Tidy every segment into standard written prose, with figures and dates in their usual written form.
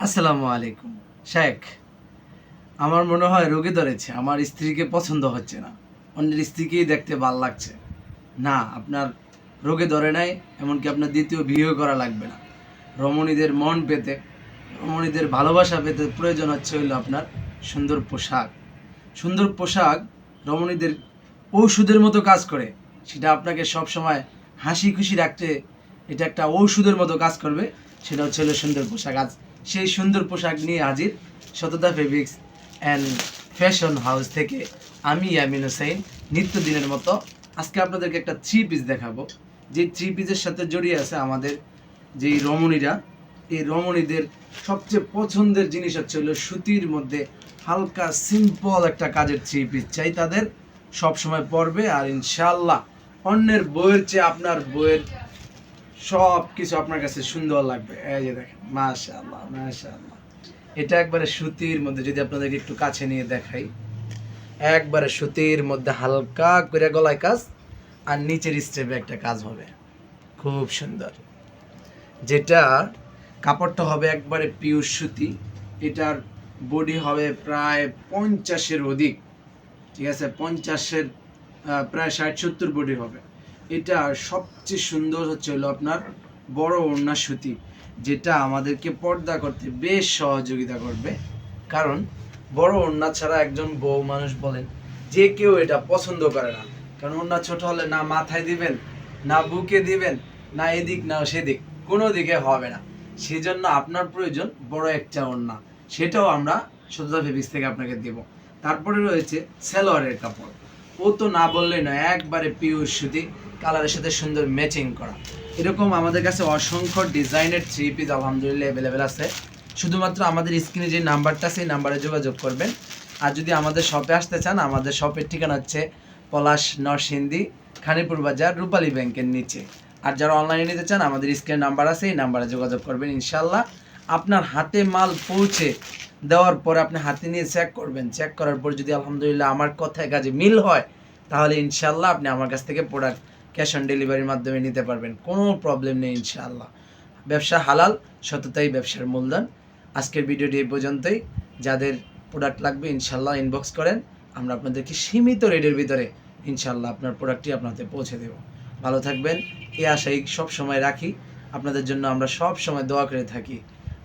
আসসালামু আলাইকুম শেখ। আমার মনে হয় রোগে ধরেছে, আমার স্ত্রীকে পছন্দ হচ্ছে না, অন্যের স্ত্রীকেই দেখতে ভাল লাগছে। না, আপনার রোগে ধরে নাই, এমনকি আপনার দ্বিতীয় বিয়েও করা লাগবে না। রমণীদের মন পেতে, রমণীদের ভালোবাসা পেতে প্রয়োজন হলো আপনার সুন্দর পোশাক। সুন্দর পোশাক রমণীদের ঔষধের মতো কাজ করে। সেটা আপনাকে সবসময় হাসি খুশি রাখতে, এটা একটা ঔষধের মতো কাজ করবে। সেটা হলো সুন্দর পোশাক। আজ সেই সুন্দর পোশাক নিয়ে হাজির সততা ফেব্রিক্স অ্যান্ড ফ্যাশন হাউস থেকে আমি ইয়ামিন হোসেন। নিত্যদিনের মতো আজকে আপনাদেরকে একটা থ্রি পিস দেখাবো, যে থ্রি পিসের সাথে জড়িয়ে আছে আমাদের যেই রমণীরা। এই রমণীদের সবচেয়ে পছন্দের জিনিস হলো সুতির মধ্যে হালকা সিম্পল একটা কাজের থ্রি পিস চাই তাদের, সব সময় পরবে। আর ইনশাল্লাহ অন্যের বইয়ের চেয়ে আপনার বইয়ের সব কিছু আপনার কাছে সুন্দর লাগবে। এই যে দেখেন, মাশাআল্লাহ মাশাআল্লাহ। এটা একবারে সুতির মধ্যে, যদি আপনাদেরকে একটু কাছে নিয়ে দেখাই, একবারে সুতির মধ্যে হালকা করে গলায় কাজ আর নিচের স্টেপে একটা কাজ হবে, খুব সুন্দর। যেটা কাপড়টা হবে একবারে পিওর সুতি। এটার বডি হবে প্রায় 50-এর অধিক, ঠিক আছে, 50-এর প্রায় 60-70 বডি হবে। এটা সবচেয়ে সুন্দর হলো আপনার বড় ওড়না সুতি, যেটা আমাদেরকে পর্দা করতে বেশ সহযোগিতা করবে। কারণ বড় ওড়না ছাড়া একজন বউ মানুষ বলেন যে কেউ এটা পছন্দ করে না। কারণ ওড়না ছোট হলে না মাথায় দিবেন, না বুকে দিবেন, না এদিক না সেদিক, কোনো দিকে হবে না। সেজন্য আপনার প্রয়োজন বড় একটা ওড়না, সেটাও আমরা সততা ফেব্রিক্স থেকে আপনাকে দেব। তারপরে রয়েছে সালোয়ারের কাপড়, ও তো না বললেই নয়, একবারে পিওর সুতি, কালারের সাথে সুন্দর ম্যাচিং করা। এরকম আমাদের কাছে অসংখ্য ডিজাইনের থ্রি পিস আলহামদুলিল্লাহ অ্যাভেলেবেল আছে। শুধুমাত্র আমাদের স্ক্রিনে যে নাম্বারটা আছে এই নাম্বারে যোগাযোগ করবেন। আর যদি আমাদের শপে আসতে চান, আমাদের শপের ঠিকানা হচ্ছে পলাশ নরসিংদী, খানিপুর বাজার, রূপালী ব্যাংকের নিচে। আর যারা অনলাইনে নিতে চান, আমাদের স্ক্রিনে নাম্বার আছে, এই নাম্বারে যোগাযোগ করবেন। ইনশাল্লাহ আপনার হাতে মাল পৌঁছে দেওয়ার পরে আপনি হাতে নিয়ে চেক করবেন, চেক করার পর যদি আলহামদুলিল্লাহ আমার কথায় কাজে মিল হয়, তাহলে ইনশাল্লাহ আপনি আমার কাছ থেকে প্রোডাক্ট ক্যাশ অন ডেলিভারির মাধ্যমে নিতে পারবেন, কোনো প্রবলেম নেই ইনশাআল্লাহ। ব্যবসা হালাল, সততাই ব্যবসার মূলধন। আজকের ভিডিওটি এই পর্যন্তই। যাদের প্রোডাক্ট লাগবে ইনশাল্লাহ ইনবক্স করেন, আমরা আপনাদেরকে সীমিত রেটের ভিতরে ইনশাল্লাহ আপনার প্রোডাক্টটি আপনাদের পৌঁছে দেব। ভালো থাকবেন, এই আশাই সব সময় রাখি। আপনাদের জন্য আমরা সব সময় দোয়া করে থাকি।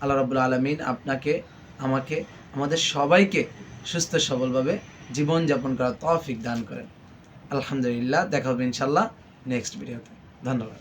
আল্লাহ রাব্বুল আলামিন আপনাকে, আমাকে, আমাদের সবাইকে সুস্থ সবলভাবে জীবনযাপন করার তৌফিক দান করেন। আলহামদুলিল্লাহ, দেখা হবে ইনশাল্লাহ নেক্সট ভিডিওতে। ধন্যবাদ।